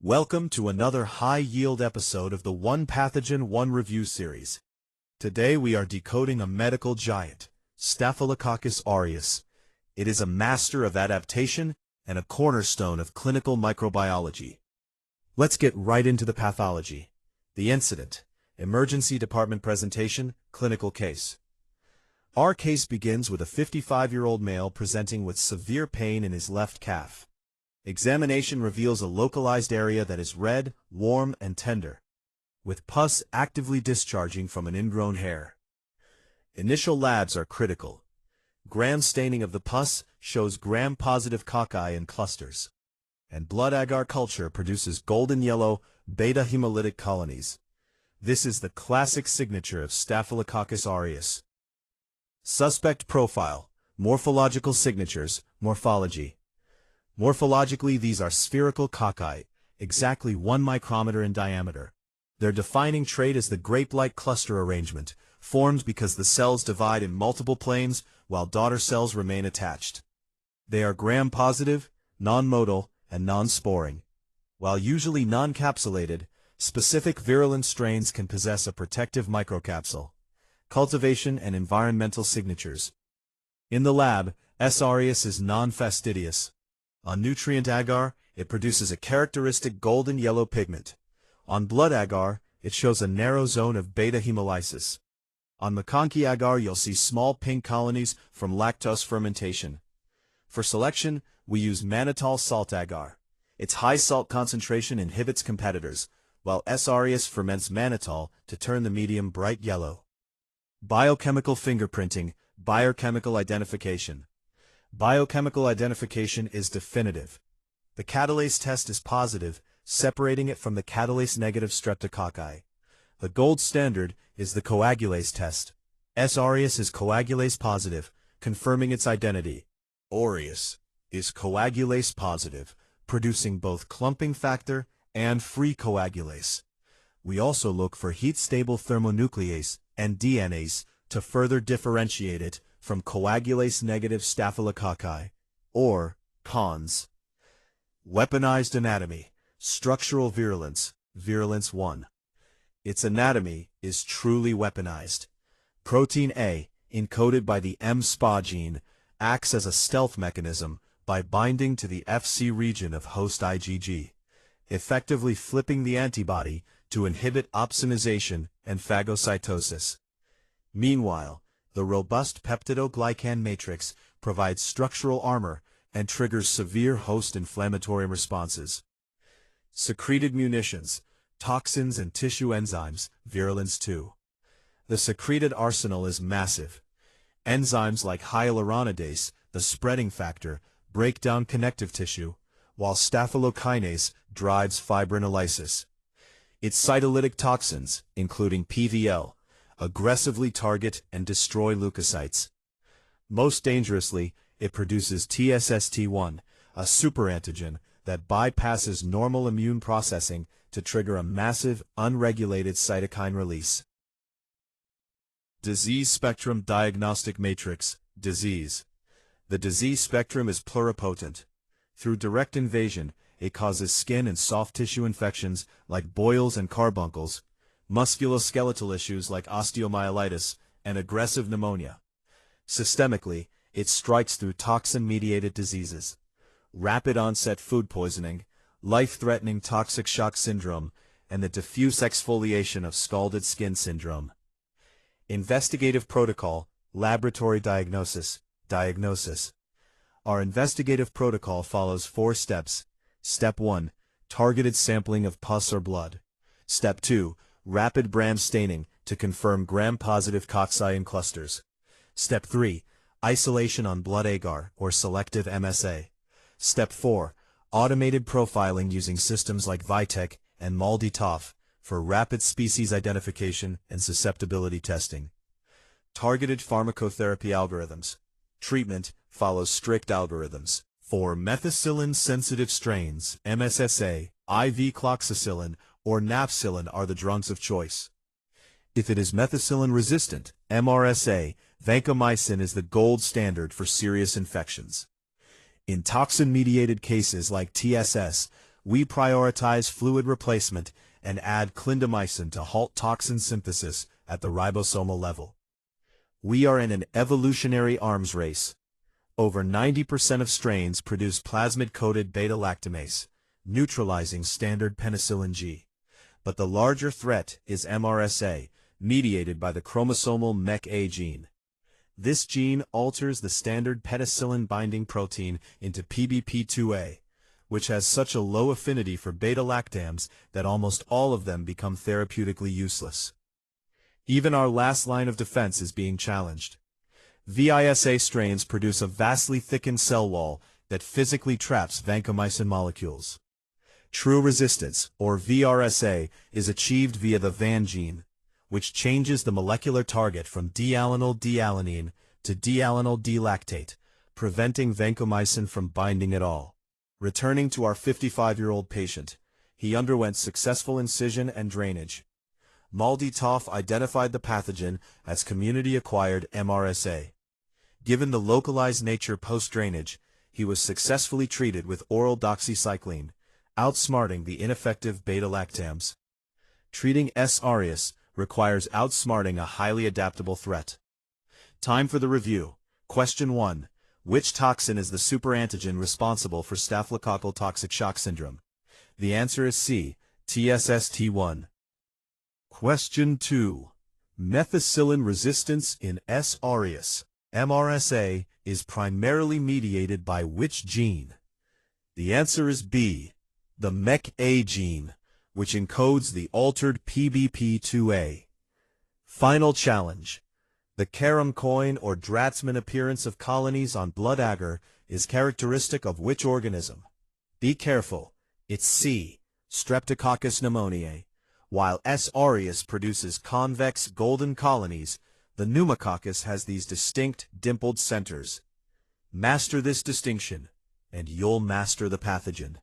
Welcome to another high-yield episode of the One Pathogen, One Review series. Today we are decoding a medical giant, Staphylococcus aureus. It is a master of adaptation and a cornerstone of clinical microbiology. Let's get right into the pathology. The incident, emergency department presentation, clinical case. Our case begins with a 55-year-old male presenting with severe pain in his left calf. Examination reveals a localized area that is red, warm, and tender, with pus actively discharging from an ingrown hair. Initial labs are critical. Gram staining of the pus shows gram-positive cocci in clusters, and blood agar culture produces golden yellow beta hemolytic colonies. This is the classic signature of Staphylococcus aureus. Suspect profile, morphological signatures, morphology. Morphologically, these are spherical cocci, exactly 1 micrometer in diameter. Their defining trait is the grape-like cluster arrangement, formed because the cells divide in multiple planes while daughter cells remain attached. They are gram-positive, non-motile, and non-sporing. While usually non-capsulated, specific virulent strains can possess a protective microcapsule. Cultivation and environmental signatures. In the lab, S. aureus is non-fastidious. On nutrient agar, it produces a characteristic golden yellow pigment. On blood agar, it shows a narrow zone of beta hemolysis. On McConkey agar, you'll see small pink colonies from lactose fermentation. For selection, we use mannitol salt agar. Its high salt concentration inhibits competitors, while S. aureus ferments mannitol to turn the medium bright yellow. Biochemical fingerprinting, biochemical identification. Biochemical identification is definitive. The catalase test is positive, separating it from the catalase-negative streptococci. The gold standard is the coagulase test. S. aureus is coagulase positive, confirming its identity. Aureus is coagulase positive, producing both clumping factor and free coagulase. We also look for heat-stable thermonuclease and DNase to further differentiate it from coagulase-negative staphylococci, or cons. Weaponized anatomy, structural virulence, virulence 1. Its anatomy is truly weaponized. Protein A, encoded by the M-SPA gene, acts as a stealth mechanism by binding to the Fc region of host IgG, effectively flipping the antibody to inhibit opsonization and phagocytosis. Meanwhile, the robust peptidoglycan matrix provides structural armor and triggers severe host inflammatory responses. Secreted munitions, toxins and tissue enzymes, virulence 2. The secreted arsenal is massive. Enzymes like hyaluronidase, the spreading factor, break down connective tissue, while staphylokinase drives fibrinolysis. Its cytolytic toxins, including PVL, aggressively target and destroy leukocytes. Most dangerously, it produces TSST1, a superantigen that bypasses normal immune processing to trigger a massive, unregulated cytokine release. Disease spectrum diagnostic matrix, disease. The disease spectrum is pluripotent. Through direct invasion, it causes skin and soft tissue infections like boils and carbuncles, musculoskeletal issues like osteomyelitis, and aggressive pneumonia. Systemically, it strikes through toxin-mediated diseases, rapid onset food poisoning, life-threatening toxic shock syndrome, and the diffuse exfoliation of scalded skin syndrome. Investigative protocol, laboratory diagnosis, diagnosis. Our investigative protocol follows 4 steps. Step 1, targeted sampling of pus or blood. Step 2, rapid Bram staining to confirm gram-positive cocci in clusters. Step 3, isolation on blood agar or selective MSA. Step 4, automated profiling using systems like Vitek and MALDI-TOF for rapid species identification and susceptibility testing. Targeted pharmacotherapy algorithms. Treatment follows strict algorithms. For methicillin-sensitive strains, MSSA, IV cloxacillin, or napsilin are the drugs of choice. If it is methicillin-resistant, MRSA, Vancomycin is the gold standard for serious infections. In toxin-mediated cases like TSS, We prioritize fluid replacement and add clindamycin to halt toxin synthesis at the ribosomal level. We are in an evolutionary arms race. Over 90% of strains produce plasmid-coated beta-lactamase, neutralizing standard penicillin G. But the larger threat is MRSA, mediated by the chromosomal MEK-A gene. This gene alters the standard penicillin-binding protein into PBP2A, which has such a low affinity for beta-lactams that almost all of them become therapeutically useless. Even our last line of defense is being challenged. VISA strains produce a vastly thickened cell wall that physically traps vancomycin molecules. True resistance, or VRSA, is achieved via the VAN gene, which changes the molecular target from D-alanine dealanine to D-alanine D-lactate, preventing vancomycin from binding at all. Returning to our 55-year-old patient, he underwent successful incision and drainage. MALDI-TOF identified the pathogen as community-acquired MRSA. Given the localized nature post-drainage, he was successfully treated with oral doxycycline, outsmarting the ineffective beta-lactams. Treating S. aureus requires outsmarting a highly adaptable threat. Time for the review. Question 1. Which toxin is the superantigen responsible for staphylococcal toxic shock syndrome? The answer is C. TSST1. Question 2. Methicillin resistance in S. aureus. MRSA is primarily mediated by which gene? The answer is B. The MEK-A gene, which encodes the altered PBP2A. Final challenge. The carom coin or Dratsman appearance of colonies on blood agar is characteristic of which organism? Be careful, it's C. Streptococcus pneumoniae. While S. aureus produces convex golden colonies, the pneumococcus has these distinct dimpled centers. Master this distinction, and you'll master the pathogen.